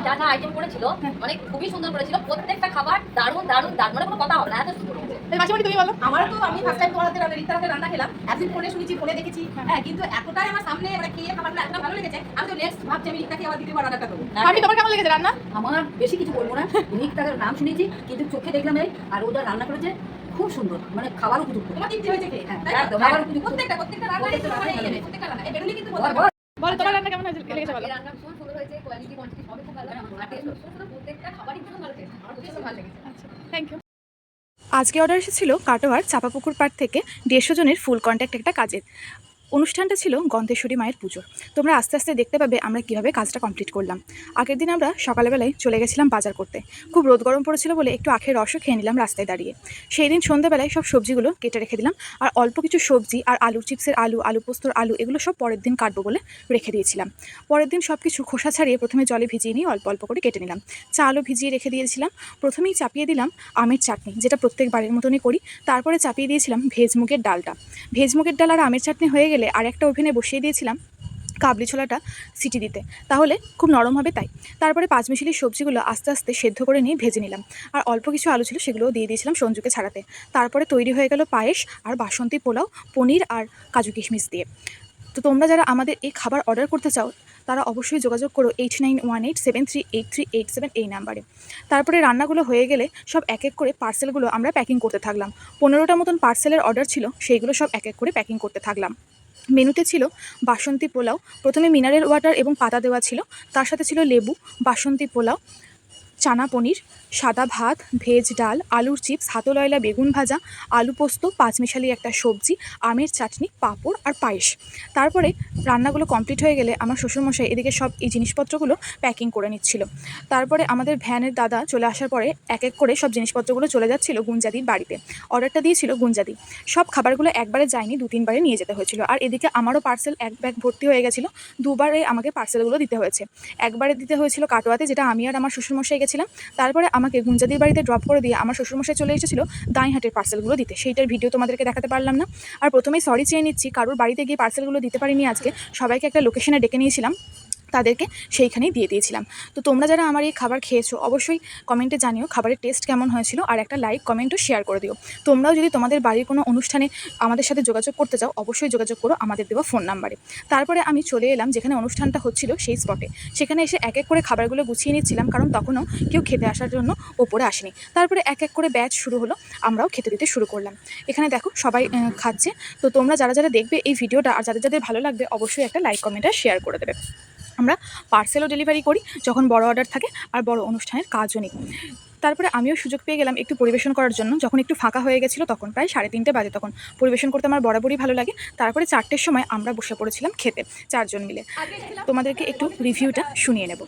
যা যা আইটেম করেছিল মানে খুবই সুন্দর করেছিল, প্রত্যেকটা খাবার দারুণ দারুণ দারুণ, মানে কোনো কথা হবে না, এত সুন্দর হয়েছে। মাসিমণি তুমি বলো। আমার তো আমি ফার্স্ট টাইম তোমার হাতে রিক্তার হাতে রান্না খেলাম, একদিন ফোনে শুনেছি, ফোনে দেখেছি, হ্যাঁ, কিন্তু এতটাই আমার সামনে মানে খেয়ে খাবারটা এতটা ভালো লেগেছে, আমি তো নেক্সট ভাবছি আমি রিক্তাকে আবার দ্বিতীয়বার অর্ডারটা দেবো। আমি তোমার কেমন লেগেছে রান্না? আমার বেশি কিছু বলবো না, রিক্তার নাম শুনেছি কিন্তু চোখে দেখলাম এই, আর ওটা রান্না করেছে খুব সুন্দর, মানে খাবার উপযুক্ত। তোমার তৃপ্তি হয়েছে খেয়ে? হ্যাঁ, তাই তো? একদম, খাবার উপযুক্ত। প্রত্যেকটা রান্না প্রত্যেকটা রান্না এই বেরুলি কিন্তু বলতে বল, বলো তোমার রান্না কেমন লেগেছে বলো। এই রান্না ভীষণ সুন্দর হয়েছে, কোয়ালিটি কোয়ান্টিটি সবই খুব ভালো, আর টেস্ট ভীষণ সুন্দর, প্রত্যেকটা খাবারই ভীষণ ভালো টেস্ট, আমার ভীষণ ভালো লেগেছে। আচ্ছা, থ্যাংক ইউ। আজকে অর্ডার এসেছিল কাটোয়ার চাপাপুকুর পাড় থেকে 150 জনের ফুল কন্ট্যাক্ট একটা কাজের। অনুষ্ঠানটা ছিল গন্ধেশ্বরী মায়ের পুজোর। তোমরা আস্তে আস্তে দেখতে পাবে আমরা কীভাবে কাজটা কমপ্লিট করলাম। আগের দিন আমরা সকালবেলায় চলে গেছিলাম বাজার করতে। খুব রোদ গরম পড়েছিল বলে একটু আখের রসও খেয়ে নিলাম রাস্তায় দাঁড়িয়ে। সেই দিন সন্ধ্যাবেলায় সব সবজিগুলো কেটে রেখে দিলাম, আর অল্প কিছু সবজি আর আলু চিপসের আলু, আলু পোস্তর আলু, এগুলো সব পরের দিন কাটবো বলে রেখে দিয়েছিলাম। পরের দিন সব কিছু খোসা ছাড়িয়ে প্রথমে জলে ভিজিয়ে নিয়ে অল্প অল্প করে কেটে নিলাম। চালও ভিজিয়ে রেখে দিয়েছিলাম। প্রথমেই চাপিয়ে দিলাম আমের চাটনি, যেটা প্রত্যেকবারের মতনই করি। তারপরে চাপিয়ে দিয়েছিলাম ভেজ মুগের ডালটা। ভেজ মুগের ডাল আর আমের চাটনি হয়ে গেলে আর একটা ওভেনে বসিয়ে দিয়েছিলাম কাবলি ছোলাটা সিটি দিতে, তাহলে খুব নরম হবে তাই। তারপরে পাঁচমিশালি সবজিগুলো আস্তে আস্তে সেদ্ধ করে নিয়ে ভেজে নিলাম, আর অল্প কিছু আলু ছিল সেগুলোও দিয়ে দিয়েছিলাম সঞ্জুকে ছাড়াতে। তারপরে তৈরি হয়ে গেল পায়েস আর বাসন্তী পোলাও পনির আর কাজু কিশমিশ দিয়ে। তো তোমরা যারা আমাদের এই খাবার অর্ডার করতে চাও তারা অবশ্যই যোগাযোগ করো 8918738387 এই নাম্বারে। তারপরে রান্নাগুলো হয়ে গেলে সব এক এক করে পার্সেলগুলো আমরা প্যাকিং করতে থাকলাম। 15টা মতন পার্সেলের অর্ডার ছিল, সেইগুলো সব এক এক করে প্যাকিং করতে থাকলাম। মেনুতে ছিল বাসন্তী পোলাও, প্রথমে মিনারেল ওয়াটার এবং পাতা দেওয়া ছিল, তার সাথে ছিল লেবু, বাসন্তী পোলাও, চানা পনির, সাদা ভাত, ভেজ ডাল, আলুর চিপস, হাতলয়লা বেগুন ভাজা, আলু পোস্ত, পাঁচমিশালি একটা সবজি, আমের চাটনি, পাঁপড় আর পায়েস। তারপরে রান্নাগুলো কমপ্লিট হয়ে গেলে আমার শ্বশুরমশাই এদিকে সব এই জিনিসপত্রগুলো প্যাকিং করে নিচ্ছিল। তারপরে আমাদের ভ্যানের দাদা চলে আসার পরে এক এক করে সব জিনিসপত্রগুলো চলে যাচ্ছিল গুঞ্জাদির বাড়িতে। অর্ডারটা দিয়েছিল গুঞ্জাদি। সব খাবারগুলো একবারে যায়নি, 2-3বারে নিয়ে যেতে হয়েছিল। আর এদিকে আমারও পার্সেল এক ব্যাগ ভর্তি হয়ে গেছিলো, দুবারে আমাকে পার্সেলগুলো দিতে হয়েছে। একবারে দিতে হয়েছিল কাটোয়াতে, যেটা আমি আর আমার শ্বশুরমশাই গেছিলাম। তারপরে আমাকে গুঞ্জাদির বাড়িতে ড্রপ করে দিয়ে আমার শ্বশুরমশাই চলে এসেছিলো দাইহাটের পার্সেলগুলো দিতে, সেইটার ভিডিও তোমাদেরকে দেখাতে পারলাম না। আর প্রথমেই সরি চেয়ে নিচ্ছি, কারোর বাড়িতে গিয়ে পার্সেলগুলো দিতে পারিনি আজকে। সবাইকে একটা লোকেশনে ডেকে নিয়েছিলাম, তাদেরকে সেইখানেই দিয়ে দিয়েছিলাম। তো তোমরা যারা আমার এই খাবার খেয়েছো অবশ্যই কমেন্টে জানিও খাবারের টেস্ট কেমন হয়েছিল, আর একটা লাইক কমেন্টও শেয়ার করে দিও। তোমরাও যদি তোমাদের বাড়ির কোনো অনুষ্ঠানে আমাদের সাথে যোগাযোগ করতে চাও অবশ্যই যোগাযোগ করো আমাদের দেওয়া ফোন নাম্বারে। তারপরে আমি চলে এলাম যেখানে অনুষ্ঠানটা হচ্ছিল সেই স্পটে। সেখানে এসে এক এক করে খাবারগুলো গুছিয়ে নিচ্ছিলাম, কারণ তখনও কেউ খেতে আসার জন্য ওপরে আসেনি। তারপরে এক এক করে ব্যাচ শুরু হলো, আমরাও খেতে দিতে শুরু করলাম। এখানে দেখো সবাই খাচ্ছে। তো তোমরা যারা যারা দেখবে এই ভিডিওটা আর যাদের যাদের ভালো লাগবে অবশ্যই একটা লাইক কমেন্ট আর শেয়ার করে দেবে। আমরা পার্সেলও ডেলিভারি করি যখন বড় অর্ডার থাকে, আর বড় অনুষ্ঠানের কাজও নিই। তারপরে আমিও সুযোগ পেয়ে গেলাম একটু পরিবেশন করার জন্য। যখন একটু ফাঁকা হয়ে গেছিলো তখন প্রায় 3:30 বাজে, তখন পরিবেশন করতে আমার বরাবরই ভালো লাগে। তারপরে 4টের সময় আমরা বসে পড়েছিলাম খেতে 4 জন মিলে। তোমাদেরকে একটু রিভিউটা শুনিয়ে নেব।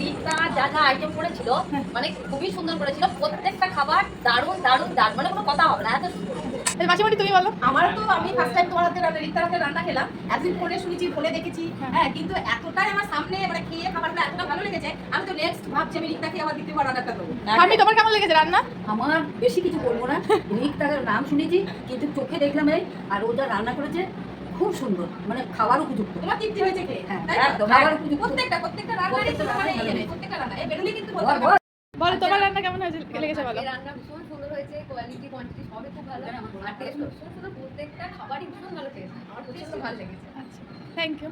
রিক্তা যা যা আইটেম করেছিল মানে খুবই সুন্দর করেছিল, প্রত্যেকটা খাবার দারুণ দারুণ দারুণ, মানে কোনো কথা হবে না, এত সুন্দর হয়েছে। মাসিমণি তুমি বলো। আমার তো আমি ফার্স্ট টাইম তোমার হাতে রিক্তার হাতে রান্না খেলাম, একদিন ফোনে শুনেছি, ফোনে দেখেছি, হ্যাঁ, কিন্তু এতটাই আমার সামনে মানে খেয়ে খাবারটা এতটা ভালো লেগেছে, আমি তো নেক্সট ভাবছি আমি রিক্তাকে আবার দ্বিতীয়বার অর্ডারটা দেবো। আমি তোমার কেমন লেগেছে রান্না? আমার বেশি কিছু বলবো না, রিক্তার নাম শুনেছি কিন্তু চোখে দেখলাম এই, আর ওটা রান্না করেছে খুব সুন্দর, মানে খাবার উপযুক্ত। তোমার তৃপ্তি হয়েছে খেয়ে? হ্যাঁ, তাই তো? একদম, খাবার উপযুক্ত। প্রত্যেকটা রান্নারই তো মানে প্রত্যেকটা রান্না এই বেরুলি কিন্তু বলতে বল, বলো তোমার রান্না কেমন লেগেছে বলো। এই রান্না ভীষণ সুন্দর হয়েছে, কোয়ালিটি কোয়ান্টিটি সবই খুব ভালো, আর টেস্ট ভীষণ সুন্দর, প্রত্যেকটা খাবারই ভীষণ ভালো টেস্ট, আমার ভীষণ ভালো লেগেছে। আচ্ছা, থ্যাংক ইউ।